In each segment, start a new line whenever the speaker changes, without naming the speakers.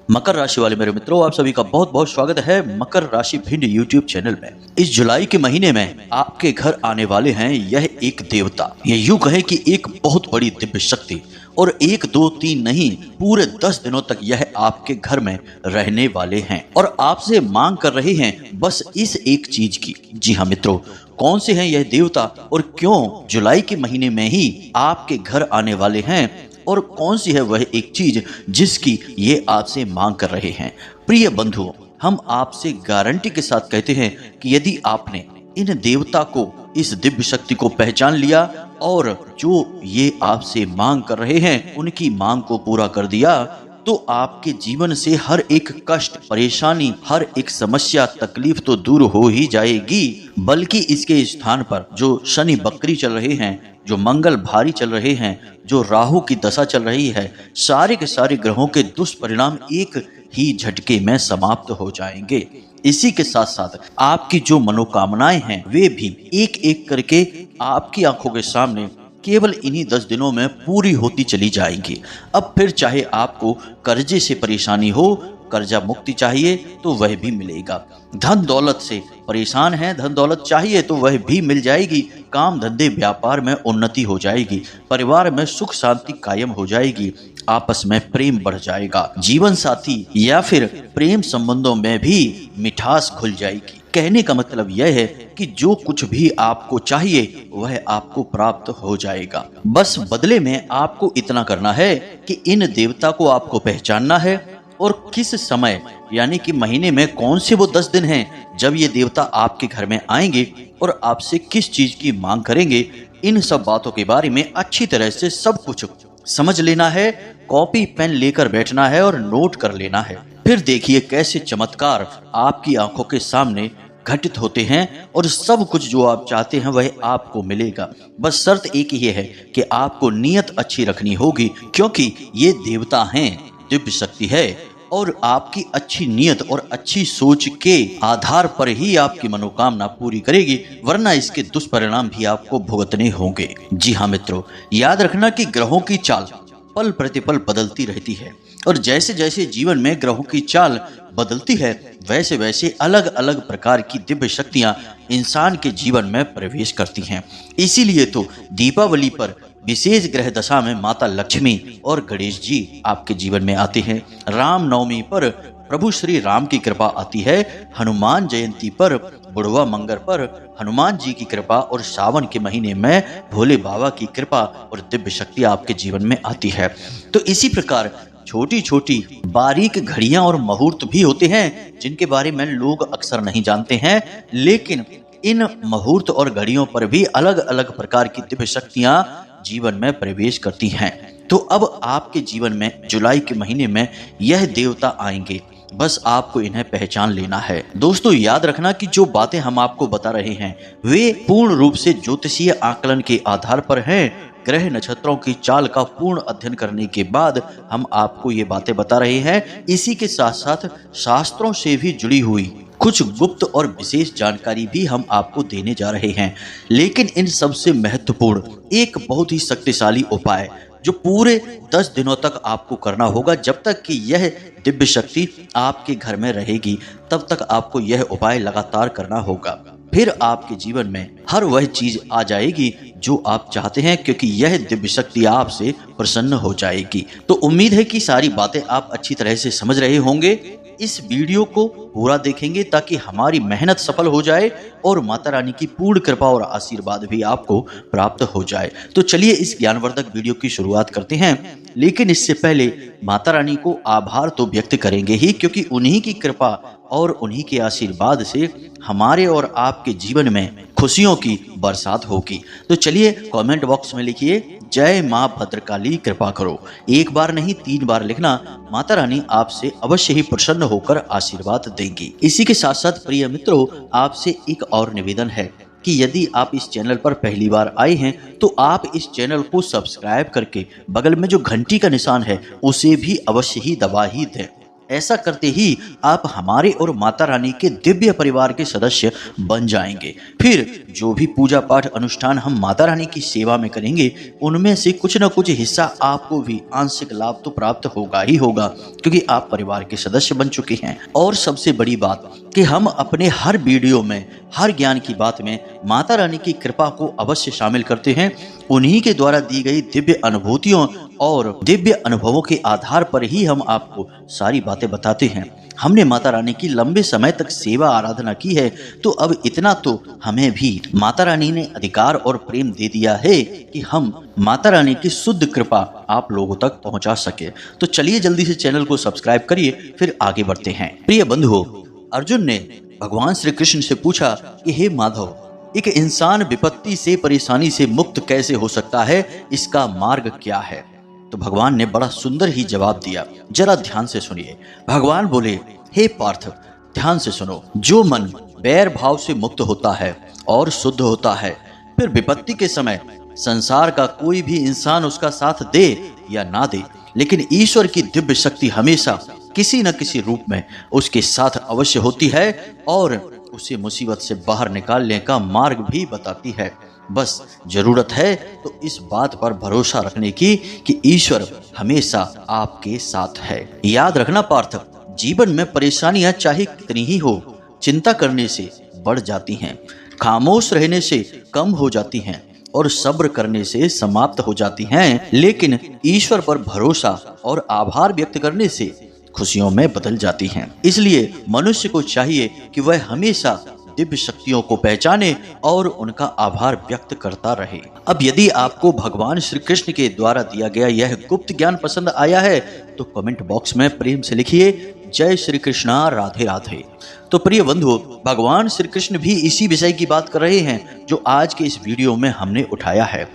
मकर राशि वाले मेरे मित्रों, आप सभी का बहुत बहुत स्वागत है मकर राशि भिंड यूट्यूब चैनल में। इस जुलाई के महीने में आपके घर आने वाले हैं यह एक देवता। ये यूं कहें कि एक बहुत बड़ी दिव्य शक्ति, और 1 2 3 नहीं, पूरे 10 दिनों तक यह आपके घर में रहने वाले हैं और आपसे मांग कर रहे हैं बस इस एक चीज की। जी हाँ मित्रों, कौन से हैं यह देवता और क्यों जुलाई के महीने में ही आपके घर आने वाले हैं, और कौन सी है वह एक चीज जिसकी ये आपसे मांग कर रहे हैं। प्रिय बंधुओं, हम आपसे गारंटी के साथ कहते हैं कि यदि आपने इन देवता को, इस दिव्य शक्ति को पहचान लिया और जो ये आपसे मांग कर रहे हैं उनकी मांग को पूरा कर दिया, तो आपके जीवन से हर एक कष्ट, परेशानी, हर एक समस्या, तकलीफ तो दूर हो ही जाएगी, बल्कि इसके स्थान पर जो शनि बकरी चल रहे हैं, जो मंगल भारी चल रहे हैं, जो राहु की दशा चल रही है, सारे के सारे ग्रहों के दुष्परिणाम एक ही झटके में समाप्त हो जाएंगे। इसी के साथ साथ आपकी जो मनोकामनाएं हैं वे भी एक एक करके आपकी आंखों के सामने केवल इन्हीं 10 दिनों में पूरी होती चली जाएंगी। अब फिर चाहे आपको कर्जे से परेशानी हो, कर्जा मुक्ति चाहिए तो वह भी मिलेगा। धन दौलत से परेशान हैं, धन दौलत चाहिए तो वह भी मिल जाएगी। काम धंधे व्यापार में उन्नति हो जाएगी, परिवार में सुख शांति कायम हो जाएगी, आपस में प्रेम बढ़ जाएगा, जीवन साथी या फिर प्रेम संबंधों में भी मिठास खुल जाएगी। कहने का मतलब यह है कि जो कुछ भी आपको चाहिए वह आपको प्राप्त हो जाएगा। बस बदले में आपको इतना करना है कि इन देवता को आपको पहचानना है और किस समय यानी कि महीने में कौन से वो 10 दिन हैं जब ये देवता आपके घर में आएंगे और आपसे किस चीज की मांग करेंगे। इन सब बातों के बारे में अच्छी तरह से सब कुछ समझ लेना है, कॉपी पेन लेकर बैठना है और नोट कर लेना है। फिर देखिए कैसे चमत्कार आपकी आंखों के सामने घटित होते हैं और सब कुछ जो आप चाहते हैं वह आपको मिलेगा। बस शर्त एक ही है कि आपको नीयत अच्छी रखनी होगी, क्योंकि ये देवता हैं, दिव्य शक्ति है और आपकी अच्छी नीयत और अच्छी सोच के आधार पर ही आपकी मनोकामना पूरी करेगी, वरना इसके दुष्परिणाम भी आपको भुगतने होंगे। जी हाँ मित्रों, याद रखना कि ग्रहों की चाल पल प्रतिपल बदलती रहती है और जैसे जैसे जीवन में ग्रहों की चाल बदलती है वैसे वैसे अलग अलग प्रकार की दिव्य शक्तियां इंसान के जीवन में प्रवेश करती हैं। इसीलिए तो दीपावली पर विशेष ग्रह दशा में माता लक्ष्मी और गणेश जी आपके जीवन में आते हैं। राम नवमी पर प्रभु श्री राम की कृपा आती है, हनुमान जयंती पर, बुढ़वा मंगर पर हनुमान जी की कृपा और सावन के महीने में भोले बाबा की कृपा और दिव्य शक्ति आपके जीवन में आती है। तो इसी प्रकार छोटी छोटी बारीक घड़ियां और मुहूर्त भी होते हैं जिनके बारे में लोग अक्सर नहीं जानते हैं, लेकिन इन मुहूर्त और घड़ियों पर भी अलग अलग प्रकार की दिव्य शक्तियां जीवन में प्रवेश करती हैं। तो अब आपके जीवन में जुलाई के महीने में यह देवता आएंगे, बस आपको इन्हें पहचान लेना है। दोस्तों याद रखना कि जो बातें हम आपको बता रहे हैं वे पूर्ण रूप से ज्योतिषीय आकलन के आधार पर हैं। ग्रह नक्षत्रों की चाल का पूर्ण अध्ययन करने के बाद हम आपको ये बातें बता रहे हैं। इसी के साथ साथ शास्त्रों से भी जुड़ी हुई कुछ गुप्त और विशेष जानकारी भी हम आपको देने जा रहे हैं। लेकिन इन सबसे महत्वपूर्ण एक बहुत ही शक्तिशाली उपाय जो पूरे 10 दिनों तक आपको करना होगा, जब तक कि यह दिव्य शक्ति आपके घर में रहेगी तब तक आपको यह उपाय लगातार करना होगा। फिर आपके जीवन में हर वह चीज आ जाएगी जो आप चाहते हैं, क्योंकि यह दिव्य शक्ति आपसे प्रसन्न हो जाएगी। तो उम्मीद है कि सारी बातें आप अच्छी तरह से समझ रहे होंगे। इस वीडियो को पूरा देखेंगे ताकि हमारी मेहनत सफल हो जाए और माता रानी की पूर्ण कृपा और आशीर्वाद भी आपको प्राप्त हो जाए। तो चलिए इस ज्ञानवर्धक वीडियो की शुरुआत करते हैं, लेकिन इससे पहले माता रानी को आभार तो व्यक्त करेंगे ही, क्योंकि उन्हीं की कृपा और उन्हीं के आशीर्वाद से हमारे और आपके जीवन में खुशियों की बरसात होगी। तो चलिए कमेंट बॉक्स में लिखिए जय माँ भद्रकाली कृपा करो। एक बार नहीं 3 बार लिखना, माता रानी आपसे अवश्य ही प्रसन्न होकर आशीर्वाद देंगी। इसी के साथ साथ प्रिय मित्रों, आपसे एक और निवेदन है कि यदि आप इस चैनल पर पहली बार आए हैं तो आप इस चैनल को सब्सक्राइब करके बगल में जो घंटी का निशान है उसे भी अवश्य ही दबा ही दें, ऐसा करते ही आप हमारे और माता रानी के दिव्य परिवार के सदस्य बन जाएंगे। फिर जो भी पूजा पाठ अनुष्ठान हम माता रानी की सेवा में करेंगे, उनमें से कुछ न कुछ हिस्सा आपको भी आंशिक लाभ तो प्राप्त होगा ही होगा, क्योंकि आप परिवार के सदस्य बन चुके हैं। और सबसे बड़ी बात कि हम अपने हर वीडियो में, हर ज्ञान की बात में माता रानी की कृपा को अवश्य शामिल करते हैं। उन्हीं के द्वारा दी गई दिव्य अनुभूतियों और दिव्य अनुभवों के आधार पर ही हम आपको सारी बातें बताते हैं। हमने माता रानी की लंबे समय तक सेवा आराधना की है, तो अब इतना तो हमें भी माता रानी ने अधिकार और प्रेम दे दिया है कि हम माता रानी की शुद्ध कृपा आप लोगों तक पहुंचा सके। तो चलिए जल्दी से चैनल को सब्सक्राइब करिए, फिर आगे बढ़ते हैं। प्रिय बंधुओं, अर्जुन ने भगवान श्री कृष्ण से पूछा कि हे माधव, एक इंसान विपत्ति से, परेशानी से मुक्त कैसे हो सकता है, इसका मार्ग क्या है? तो भगवान ने बड़ा सुंदर ही जवाब दिया। जरा ध्यान से सुनिए। भगवान बोले, हे पार्थ, ध्यान से सुनो। जो मन बैर भाव से मुक्त होता है और शुद्ध होता है, फिर विपत्ति के समय संसार का कोई भी इंसान उसका साथ दे या ना दे, लेकिन ईश्वर की दिव्य शक्ति हमेशा किसी न किसी रूप में उसके साथ अवश्य होती है और उसे मुसीबत से बाहर निकालने का मार्ग भी बताती है। बस जरूरत है तो इस बात पर भरोसा रखने की कि ईश्वर हमेशा आपके साथ है। याद रखना पार्थ, जीवन में परेशानियां चाहे कितनी ही हो, चिंता करने से बढ़ जाती हैं, खामोश रहने से कम हो जाती हैं और सब्र करने से समाप्त हो जाती हैं, लेकिन ईश्वर पर भरोसा और आभार व्यक्त करने से खुशियों में बदल जाती हैं। इसलिए मनुष्य को चाहिए कि वह हमेशा दिव्य शक्तियों को पहचाने और उनका आभार व्यक्त करता रहे। अब यदि आपको भगवान श्री कृष्ण के द्वारा दिया गया यह गुप्त ज्ञान पसंद आया है तो कमेंट बॉक्स में प्रेम से लिखिए, जय श्री कृष्णा, राधे राधे। तो प्रिय बंधुओं, भगवान श्री कृष्ण भी इसी विषय की बात कर रहे हैं जो आज के इस वीडियो में हमने उठाया है।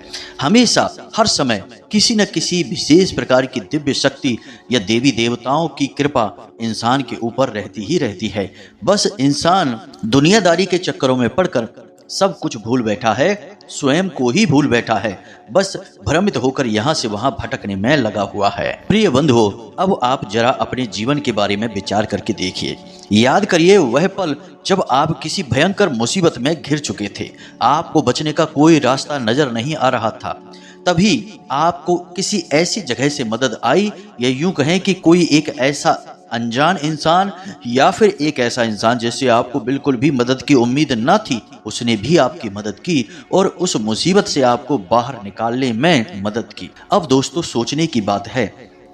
हमेशा हर समय किसी न किसी विशेष प्रकार की दिव्य शक्ति या देवी देवताओं की कृपा इंसान के ऊपर रहती ही रहती है। बस इंसान दुनियादारी के चक्करों में पड़कर सब कुछ भूल बैठा है, स्वयं को ही भूल बैठा है, बस भ्रमित होकर यहाँ से वहाँ भटकने में लगा हुआ है। प्रिय बंधुओं, अब आप जरा अपने जीवन के बारे में विचार करके देखिए। याद करिए वह पल जब आप किसी भयंकर मुसीबत में घिर चुके थे, आपको बचने का कोई रास्ता नजर नहीं आ रहा था। तभी आपको किसी ऐसी जगह से मदद आई, या यूं कहें कि कोई एक ऐसा अनजान इंसान या फिर एक ऐसा इंसान जिससे आपको बिल्कुल भी मदद की उम्मीद न थी, उसने भी आपकी मदद की और उस मुसीबत से आपको बाहर निकालने में मदद की। अब दोस्तों, सोचने की बात है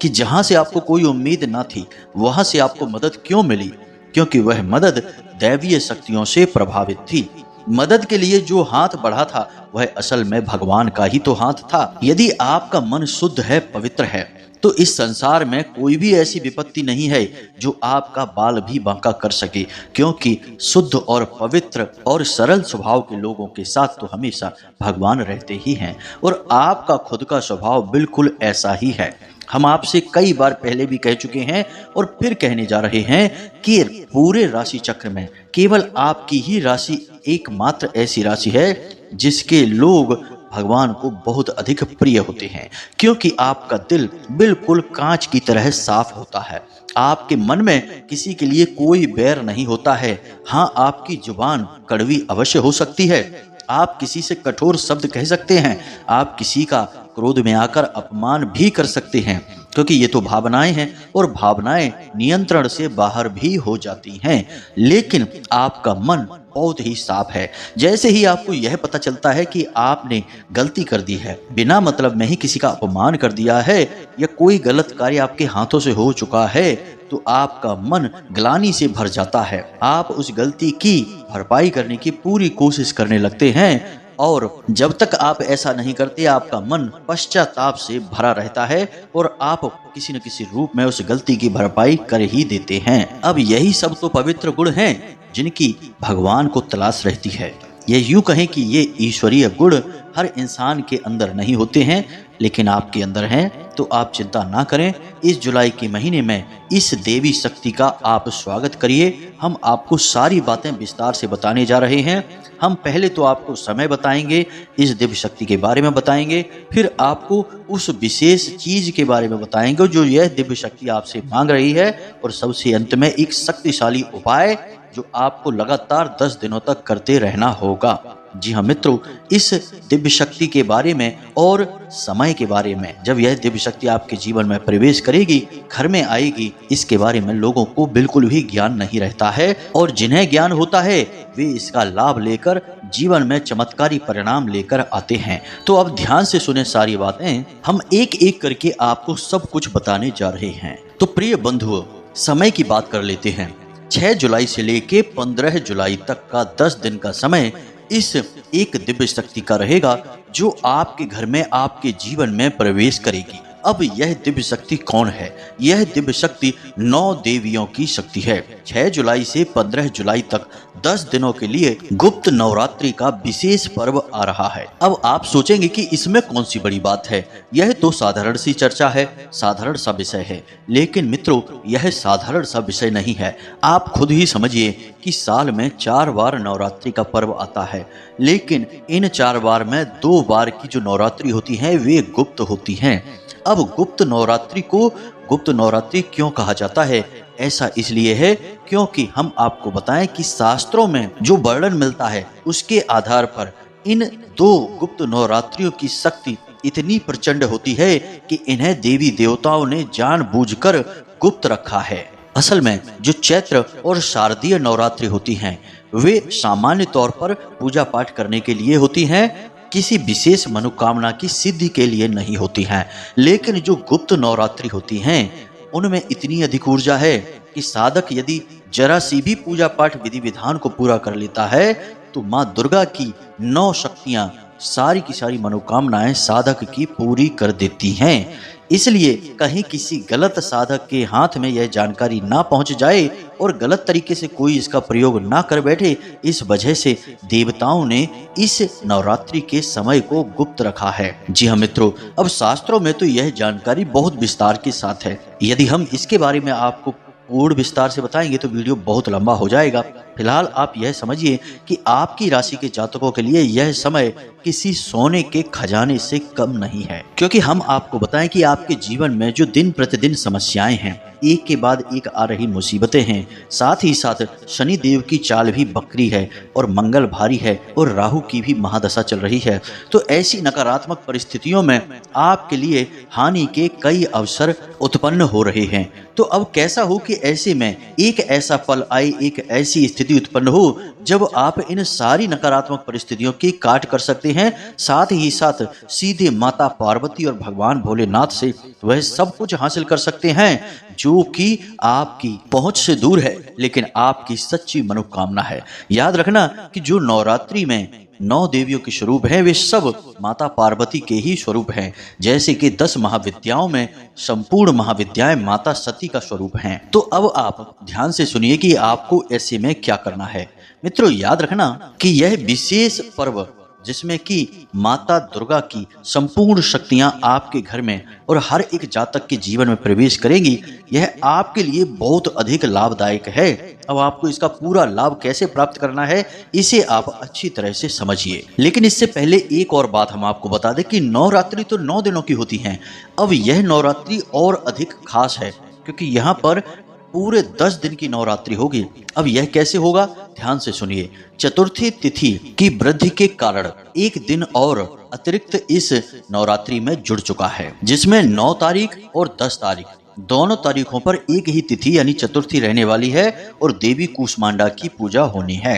कि जहां से आपको कोई उम्मीद न थी, वहां से आपको मदद क्यों मिली? क्योंकि वह मदद दैवीय शक्तियों से प्रभावित थी। मदद के लिए जो हाथ बढ़ा था वह असल में भगवान का ही तो हाथ था। यदि आपका मन शुद्ध है, पवित्र है, तो इस संसार में कोई भी ऐसी विपत्ति नहीं है जो आपका बाल भी बांका कर सके, क्योंकि शुद्ध और पवित्र और सरल स्वभाव के लोगों के साथ तो हमेशा भगवान रहते ही हैं। और आपका खुद का स्वभाव बिल्कुल ऐसा ही है। हम आपसे कई बार पहले भी कह चुके हैं और फिर कहने जा रहे हैं कि पूरे राशि चक्र में केवल आपकी ही राशि एकमात्र ऐसी राशि है जिसके लोग भगवान को बहुत अधिक प्रिय होते हैं, क्योंकि आपका दिल बिल्कुल कांच की तरह साफ होता है। आपके मन में किसी के लिए कोई बैर नहीं होता है। हाँ, आपकी जुबान कड़वी अवश्य हो सकती है, आप किसी से कठोर शब्द कह सकते हैं, आप किसी का क्रोध में आकर अपमान भी कर सकते हैं, क्योंकि ये तो भावनाएं हैं और भावनाएं नियंत्रण से बाहर भी हो जाती हैं। लेकिन आपका मन बहुत ही साफ है। जैसे ही आपको यह पता चलता है कि आपने गलती कर दी है, बिना मतलब में ही किसी का अपमान कर दिया है या कोई गलत कार्य आपके हाथों से हो चुका है, तो आपका मन ग्लानि से भर जाता है। आप उस गलती की भरपाई करने की पूरी कोशिश करने लगते हैं, और जब तक आप ऐसा नहीं करते आपका मन पश्चाताप से भरा रहता है और आप किसी न किसी रूप में उस गलती की भरपाई कर ही देते हैं। अब यही सब तो पवित्र गुण हैं जिनकी भगवान को तलाश रहती है। ये यूं कहें कि ये ईश्वरीय गुण हर इंसान के अंदर नहीं होते हैं, लेकिन आपके अंदर हैं। तो आप चिंता ना करें, इस जुलाई के महीने में इस देवी शक्ति का आप स्वागत करिए। हम आपको सारी बातें विस्तार से बताने जा रहे हैं। हम पहले तो आपको समय बताएंगे, इस दिव्य शक्ति के बारे में बताएंगे, फिर आपको उस विशेष चीज के बारे में बताएंगे जो यह दिव्य शक्ति आपसे मांग रही है, और सबसे अंत में एक शक्तिशाली उपाय जो आपको लगातार 10 दिनों तक करते रहना होगा। जी हाँ मित्रों, इस दिव्य शक्ति के बारे में और समय के बारे में, जब यह दिव्य शक्ति आपके जीवन में प्रवेश करेगी, घर में आएगी, इसके बारे में लोगों को बिल्कुल भी ज्ञान नहीं रहता है, और जिन्हें ज्ञान होता है वे इसका लाभ लेकर जीवन में चमत्कारी परिणाम लेकर आते हैं। तो अब ध्यान से सुने सारी बातें, हम एक एक करके आपको सब कुछ बताने जा रहे हैं। तो प्रिय बंधुओं, समय की बात कर लेते हैं। 6 जुलाई से लेके 15 जुलाई तक का 10 दिन का समय इस एक दिव्य शक्ति का रहेगा जो आपके घर में, आपके जीवन में प्रवेश करेगी। अब यह दिव्य शक्ति कौन है? यह दिव्य शक्ति 9 देवियों की शक्ति है। 6 जुलाई से 15 जुलाई तक 10 दिनों के लिए गुप्त नवरात्रि का विशेष पर्व आ रहा है। अब आप सोचेंगे कि इसमें कौन सी बड़ी बात है, यह तो साधारण सी चर्चा है, साधारण सा विषय है। लेकिन मित्रों, यह साधारण सा विषय नहीं है। आप खुद ही समझिए कि साल में 4 बार नवरात्रि का पर्व आता है, लेकिन इन 4 बार में 2 बार की जो नवरात्रि होती है वे गुप्त होती हैं। अब गुप्त नवरात्रि को गुप्त नवरात्रि क्यों कहा जाता है? ऐसा इसलिए है क्योंकि हम आपको बताएं कि शास्त्रों में जो वर्णन मिलता है उसके आधार पर इन 2 गुप्त नवरात्रियों की शक्ति इतनी प्रचंड होती है कि इन्हें देवी देवताओं ने जानबूझकर गुप्त रखा है। असल में जो चैत्र और शारदीय नवरात्रि होती हैं वे सामान्य तौर पर पूजा पाठ करने के लिए होती हैं, किसी विशेष मनोकामना की सिद्धि के लिए नहीं होती हैं। लेकिन जो गुप्त नवरात्रि होती हैं उनमें इतनी अधिक ऊर्जा है कि साधक यदि जरा सी भी पूजा पाठ विधि विधान को पूरा कर लेता है तो माँ दुर्गा की 9 शक्तियां सारी की सारी मनोकामनाएं साधक की पूरी कर देती हैं। इसलिए कहीं किसी गलत साधक के हाथ में यह जानकारी ना पहुंच जाए और गलत तरीके से कोई इसका प्रयोग ना कर बैठे, इस वजह से देवताओं ने इस नवरात्रि के समय को गुप्त रखा है। जी हाँ मित्रों, अब शास्त्रों में तो यह जानकारी बहुत विस्तार के साथ है। यदि हम इसके बारे में आपको पूर्ण विस्तार से बताएंगे तो वीडियो बहुत लंबा हो जाएगा। फिलहाल आप यह समझिए कि आपकी राशि के जातकों के लिए यह समय किसी सोने के खजाने से कम नहीं है, क्योंकि हम आपको बताएं कि आपके जीवन में जो दिन प्रतिदिन समस्याएं हैं, एक के बाद एक आ रही मुसीबतें हैं, साथ ही साथ शनि देव की चाल भी बकरी है और मंगल भारी है और राहु की भी महादशा चल रही है। तो ऐसी नकारात्मक परिस्थितियों में आपके लिए हानि के कई अवसर उत्पन्न हो रहे हैं। तो अब कैसा हो कि ऐसे में एक ऐसा पल आए, एक ऐसी स्थिति उत्पन्न हो जब आप इन सारी नकारात्मक परिस्थितियों की काट कर सकते हैं, साथ ही साथ सीधे माता पार्वती और भगवान भोलेनाथ से वह सब कुछ हासिल कर सकते हैं जो कि आपकी पहुंच से दूर है, लेकिन आपकी सच्ची मनोकामना है। याद रखना कि जो नवरात्रि में 9 देवियों के स्वरूप हैं वे सब माता पार्वती के ही स्वरूप हैं। जैसे कि 10 महाविद्याओं में संपूर्ण महाविद्याएं माता सती का स्वरूप हैं। तो अब आप ध्यान से सुनिए कि आपको ऐसे में क्या करना है। मित्रों, याद रखना कि यह विशेष पर्व जिसमें कि माता दुर्गा की संपूर्ण शक्तियां आपके घर में और हर एक जातक के जीवन में प्रवेश करेंगी, यह आपके लिए बहुत अधिक लाभदायक है। अब आपको इसका पूरा लाभ कैसे प्राप्त करना है इसे आप अच्छी तरह से समझिए। लेकिन इससे पहले एक और बात हम आपको बता दें कि नवरात्रि तो 9 दिनों की होती हैं। अब यह नवरात्रि और अधिक खास है क्योंकि यहाँ पर पूरे 10 दिन की नवरात्रि होगी। अब यह कैसे होगा, ध्यान से सुनिए। चतुर्थी तिथि की वृद्धि के कारण एक दिन और अतिरिक्त इस नवरात्रि में जुड़ चुका है, जिसमें 9 तारीख और 10 तारीख दोनों तारीखों पर एक ही तिथि यानी चतुर्थी रहने वाली है और देवी कूष्मांडा की पूजा होनी है।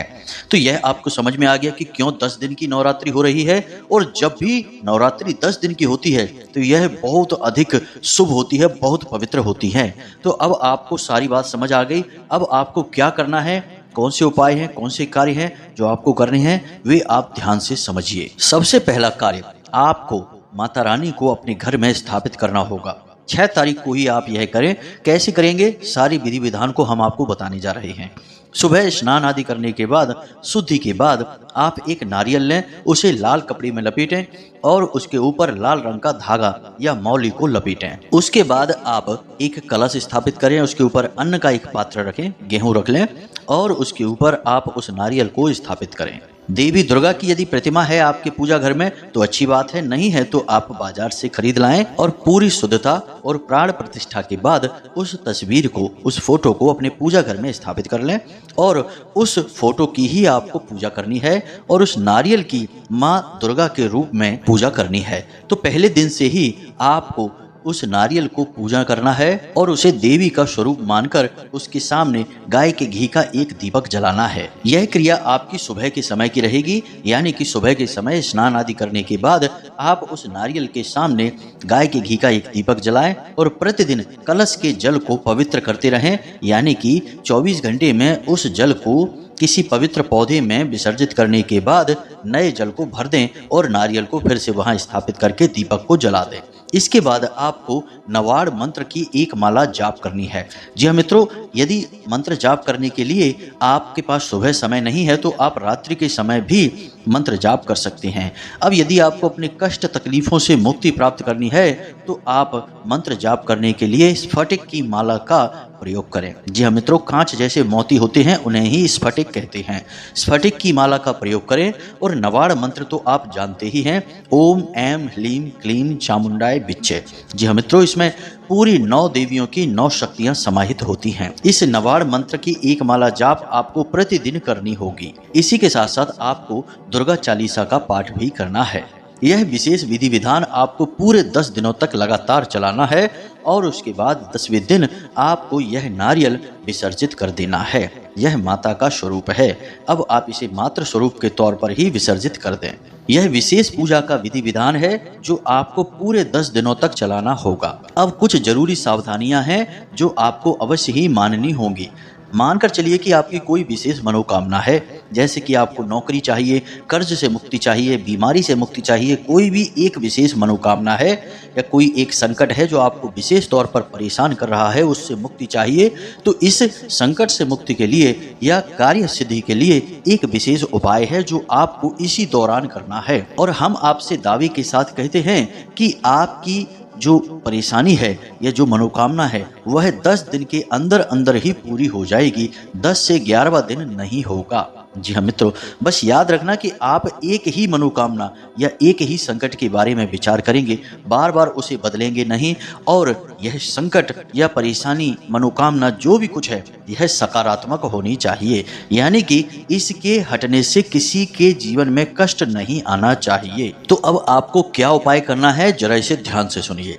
तो यह आपको समझ में आ गया कि क्यों 10 दिन की नवरात्रि हो रही है। और जब भी नवरात्रि 10 दिन की होती है तो यह बहुत अधिक शुभ होती है, बहुत पवित्र होती है। तो अब आपको सारी बात समझ आ गई। अब आपको क्या करना है, कौन से उपाय हैं, कौन से कार्य हैं जो आपको करने हैं, वे आप ध्यान से समझिए। सबसे पहला कार्य, आपको माता रानी को अपने घर में स्थापित करना होगा। 6 तारीख को ही आप यह करें। कैसे करेंगे, सारी विधि विधान को हम आपको बताने जा रहे हैं। सुबह स्नान आदि करने के बाद, शुद्धि के बाद आप एक नारियल लें, उसे लाल कपड़े में लपेटें और उसके ऊपर लाल रंग का धागा या मौली को लपेटें। उसके बाद आप एक कलश स्थापित करें, उसके ऊपर अन्न का एक पात्र रखें, गेहूं रख लें और उसके ऊपर आप उस नारियल को स्थापित करें। देवी दुर्गा की यदि प्रतिमा है आपके पूजा घर में तो अच्छी बात है, नहीं है तो आप बाजार से खरीद लाएं और पूरी शुद्धता और प्राण प्रतिष्ठा के बाद उस तस्वीर को, उस फोटो को अपने पूजा घर में स्थापित कर लें और उस फोटो की ही आपको पूजा करनी है और उस नारियल की माँ दुर्गा के रूप में पूजा करनी है। तो पहले दिन से ही आपको उस नारियल को पूजा करना है और उसे देवी का स्वरूप मानकर उसके सामने गाय के घी का एक दीपक जलाना है। यह क्रिया आपकी सुबह के समय की रहेगी, यानी कि सुबह के समय स्नान आदि करने के बाद आप उस नारियल के सामने गाय के घी का एक दीपक जलाएं और प्रतिदिन कलश के जल को पवित्र करते रहें, यानी कि 24 घंटे में उस जल को किसी पवित्र पौधे में विसर्जित करने के बाद नए जल को भर दें और नारियल को फिर से वहां स्थापित करके दीपक को जला दें। इसके बाद आपको नवाड़ मंत्र की एक माला जाप करनी है। जी हाँ मित्रों, यदि मंत्र जाप करने के लिए आपके पास सुबह समय नहीं है तो आप रात्रि के समय भी मंत्र जाप कर सकते हैं। अब यदि आपको अपने कष्ट तकलीफों से मुक्ति प्राप्त करनी है तो आप मंत्र जाप करने के लिए स्फटिक की माला का प्रयोग करें। जी हाँ मित्रों, कांच जैसे मोती होते हैं उन्हें ही स्फटिक कहते हैं। स्फटिक की माला का प्रयोग करें और नवाड़ मंत्र तो आप जानते ही हैं, ओम ऐम ह्लीम क्लीम चामुंडाय बिच्चे। जी हाँ मित्रों, इसमें पूरी 9 देवियों की 9 शक्तियां समाहित होती हैं। इस नवाड़ मंत्र की एक माला जाप आपको प्रतिदिन करनी होगी। इसी के साथ साथ आपको दुर्गा चालीसा का पाठ भी करना है। यह विशेष विधि विधान आपको पूरे 10 दिनों तक लगातार चलाना है और उसके बाद 10वें दिन आपको यह नारियल विसर्जित कर देना है। यह माता का स्वरूप है, अब आप इसे मातृ स्वरूप के तौर पर ही विसर्जित कर दें। यह विशेष पूजा का विधि विधान है जो आपको पूरे 10 दिनों तक चलाना होगा। अब कुछ जरूरी सावधानियां हैं जो आपको अवश्य ही माननी होंगी। मानकर चलिए कि आपकी कोई विशेष मनोकामना है, जैसे कि आपको नौकरी चाहिए, कर्ज से मुक्ति चाहिए, बीमारी से मुक्ति चाहिए, कोई भी एक विशेष मनोकामना है या कोई एक संकट है जो आपको विशेष तौर पर परेशान कर रहा है, उससे मुक्ति चाहिए, तो इस संकट से मुक्ति के लिए या कार्य सिद्धि के लिए एक विशेष उपाय है जो आपको इसी दौरान करना है। और हम आपसे दावे के साथ कहते हैं कि आपकी जो परेशानी है या जो मनोकामना है वह 10 दिन के अंदर अंदर ही पूरी हो जाएगी, 10 से 11वां दिन नहीं होगा। जी हाँ मित्रों, बस याद रखना कि आप एक ही मनोकामना या एक ही संकट के बारे में विचार करेंगे, बार बार उसे बदलेंगे नहीं। और यह संकट या परेशानी, मनोकामना जो भी कुछ है, यह सकारात्मक होनी चाहिए, यानी कि इसके हटने से किसी के जीवन में कष्ट नहीं आना चाहिए। तो अब आपको क्या उपाय करना है, जरा इसे ध्यान से सुनिए।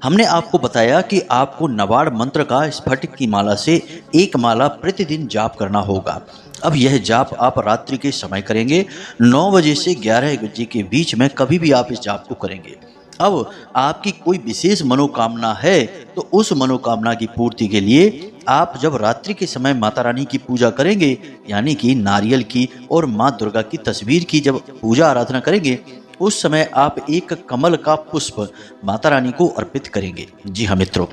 हमने आपको बताया कि आपको नवाड़ मंत्र का स्फटिक की माला से एक माला प्रतिदिन जाप करना होगा। अब यह जाप आप रात्रि के समय करेंगे, 9 बजे से 11 बजे के बीच में कभी भी आप इस जाप को करेंगे। अब आपकी कोई विशेष मनोकामना है तो उस मनोकामना की पूर्ति के लिए आप जब रात्रि के समय माता रानी की पूजा करेंगे, यानी कि नारियल की और माँ दुर्गा की तस्वीर की जब पूजा आराधना करेंगे, उस समय आप एक कमल का पुष्प माता रानी को अर्पित करेंगे। जी हाँ मित्रों,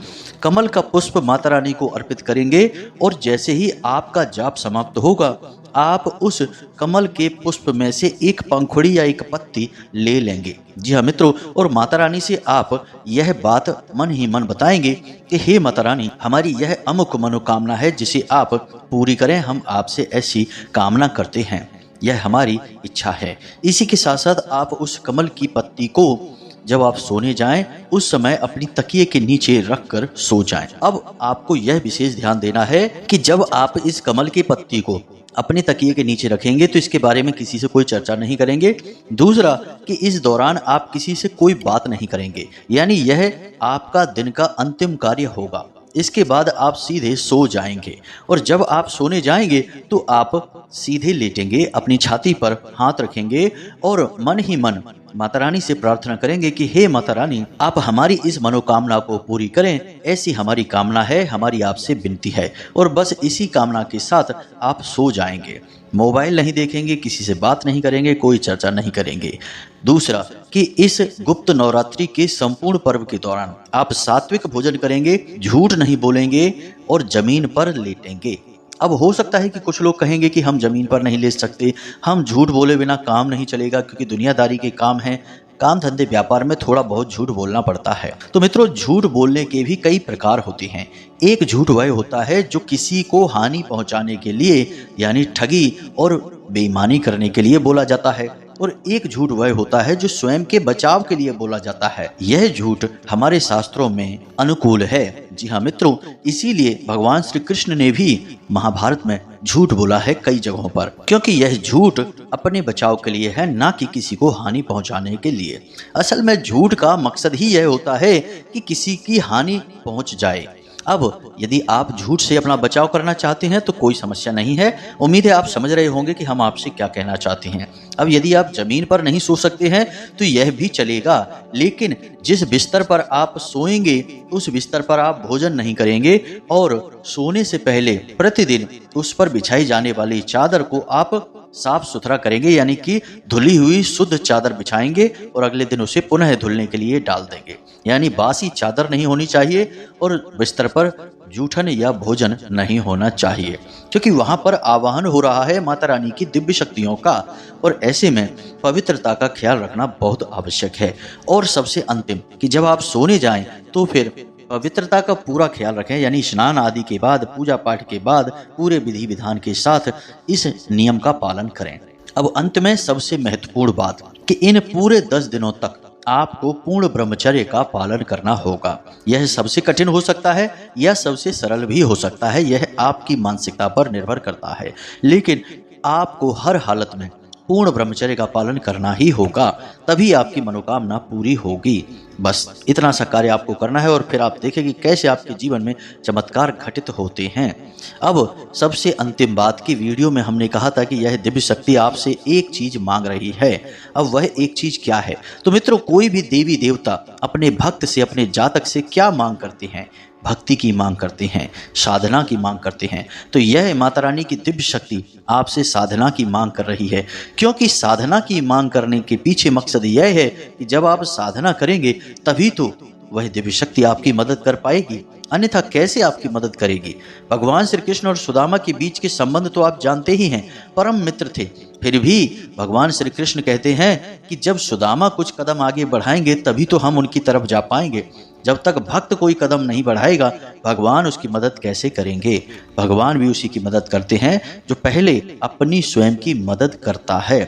कमल का पुष्प माता रानी को अर्पित करेंगे और जैसे ही आपका जाप समाप्त होगा, आप उस कमल के पुष्प में से एक पंखुड़ी या एक पत्ती ले लेंगे। जी हाँ मित्रों, और माता रानी से आप यह बात मन ही मन बताएंगे कि हे माता रानी, हमारी यह अमुक मनोकामना है जिसे आप पूरी करें, हम आपसे ऐसी कामना करते हैं, यह हमारी इच्छा है। इसी के साथ साथ आप उस कमल की पत्ती को जब आप सोने जाएं, उस समय अपनी तकिए के नीचे रखकर सो जाएं। अब आपको यह विशेष ध्यान देना है कि जब आप इस कमल की पत्ती को अपने तकिए के नीचे रखेंगे तो इसके बारे में किसी से कोई चर्चा नहीं करेंगे। दूसरा कि इस दौरान आप किसी से कोई बात नहीं करेंगे, यानी यह आपका दिन का अंतिम कार्य होगा। इसके बाद आप सीधे सो जाएंगे और जब आप सोने जाएंगे तो आप सीधे लेटेंगे, अपनी छाती पर हाथ रखेंगे और मन ही मन माता रानी से प्रार्थना करेंगे कि हे माता रानी, आप हमारी इस मनोकामना को पूरी करें, ऐसी हमारी कामना है, हमारी आपसे विनती है। और बस इसी कामना के साथ आप सो जाएंगे। मोबाइल नहीं देखेंगे, किसी से बात नहीं करेंगे, कोई चर्चा नहीं करेंगे। दूसरा कि इस गुप्त नवरात्रि के संपूर्ण पर्व के दौरान आप सात्विक भोजन करेंगे, झूठ नहीं बोलेंगे और जमीन पर लेटेंगे। अब हो सकता है कि कुछ लोग कहेंगे कि हम जमीन पर नहीं ले सकते, हम झूठ बोले बिना काम नहीं चलेगा, क्योंकि दुनियादारी के काम हैं, काम धंधे व्यापार में थोड़ा बहुत झूठ बोलना पड़ता है। तो मित्रों, झूठ बोलने के भी कई प्रकार होते हैं। एक झूठ वह होता है जो किसी को हानि पहुंचाने के लिए यानी ठगी और बेईमानी करने के लिए बोला जाता है, और एक झूठ वह होता है जो स्वयं के बचाव के लिए बोला जाता है। यह झूठ हमारे शास्त्रों में अनुकूल है। जी हाँ मित्रों, इसीलिए भगवान श्री कृष्ण ने भी महाभारत में झूठ बोला है कई जगहों पर, क्योंकि यह झूठ अपने बचाव के लिए है, ना कि किसी को हानि पहुंचाने के लिए। असल में झूठ का मकसद ही यह होता है कि किसी की हानि पहुंच जाए। अब यदि आप झूठ से अपना बचाव करना चाहते हैं तो कोई समस्या नहीं है। उम्मीद है आप समझ रहे होंगे कि हम आपसे क्या कहना चाहते हैं। अब यदि आप जमीन पर नहीं सो सकते हैं तो यह भी चलेगा, लेकिन जिस बिस्तर पर आप सोएंगे उस बिस्तर पर आप भोजन नहीं करेंगे, और सोने से पहले प्रतिदिन उस पर बिछाई जाने वाली चादर को आप साफ सुथरा करेंगे, यानी कि धुली हुई शुद्ध चादर बिछाएंगे और अगले दिन उसे पुनः धुलने के लिए डाल देंगे। यानी बासी चादर नहीं होनी चाहिए और बिस्तर पर जूठन या भोजन नहीं होना चाहिए, क्योंकि वहां पर आवाहन हो रहा है माता रानी की दिव्य शक्तियों का, और ऐसे में पवित्रता का ख्याल रखना बहुत आवश्यक है। और सबसे अंतिम कि जब आप सोने जाएं तो फिर पवित्रता का पूरा ख्याल रखें, यानी स्नान आदि के बाद, पूजा पाठ के बाद पूरे विधि विधान के साथ इस नियम का पालन करें। अब अंत में सबसे महत्वपूर्ण बात कि इन पूरे 10 दिनों तक आपको पूर्ण ब्रह्मचर्य का पालन करना होगा। यह सबसे कठिन हो सकता है या सबसे सरल भी हो सकता है, यह आपकी मानसिकता पर निर्भर करता है, लेकिन आपको हर हालत में पूर्ण ब्रह्मचर्य का पालन करना ही होगा, तभी आपकी मनोकामना पूरी होगी। बस इतना सा कार्य आपको करना है और फिर आप देखेंगे कैसे आपके जीवन में चमत्कार घटित होते हैं। अब सबसे अंतिम बात की वीडियो में हमने कहा था कि यह दिव्य शक्ति आपसे एक चीज मांग रही है। अब वह एक चीज क्या है? तो मित्रों, कोई भी देवी देवता अपने भक्त से, अपने जातक से क्या मांग करते हैं? भक्ति की मांग करते हैं, साधना की मांग करते हैं। तो यह माता रानी की दिव्य शक्ति आपसे साधना की मांग कर रही है, क्योंकि साधना की मांग करने के पीछे मकसद यह है कि जब आप साधना करेंगे तभी तो वह दिव्य शक्ति आपकी मदद कर पाएगी, अन्यथा कैसे आपकी मदद करेगी? भगवान श्री कृष्ण और सुदामा के बीच के संबंध तो आप जानते ही हैं, परम मित्र थे। फिर भी भगवान श्री कृष्ण कहते हैं कि जब सुदामा कुछ कदम आगे बढ़ाएंगे तभी तो हम उनकी तरफ जा पाएंगे। जब तक भक्त कोई कदम नहीं बढ़ाएगा, भगवान उसकी मदद कैसे करेंगे? भगवान भी उसी की मदद करते हैं जो पहले अपनी स्वयं की मदद करता है।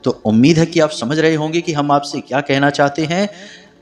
तो उम्मीद है कि आप समझ रहे होंगे कि हम आपसे क्या कहना चाहते हैं।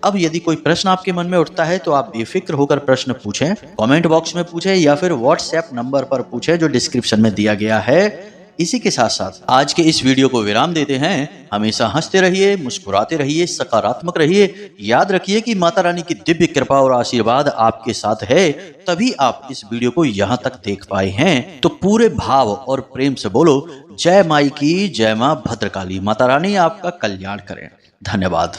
अब यदि कोई प्रश्न आपके मन में उठता है तो आप बेफिक्र होकर प्रश्न पूछें, कमेंट बॉक्स में पूछें या फिर व्हाट्सएप नंबर पर पूछें जो डिस्क्रिप्शन में दिया गया है। इसी के साथ साथ आज के इस वीडियो को विराम देते हैं। हमेशा हंसते रहिए, मुस्कुराते रहिए, सकारात्मक रहिए। याद रखिए कि माता रानी की दिव्य कृपा और आशीर्वाद आपके साथ है, तभी आप इस वीडियो को यहाँ तक देख पाए हैं। तो पूरे भाव और प्रेम से बोलो, जय माई की जय, माँ भद्रकाली। माता रानी आपका कल्याण करें। धन्यवाद।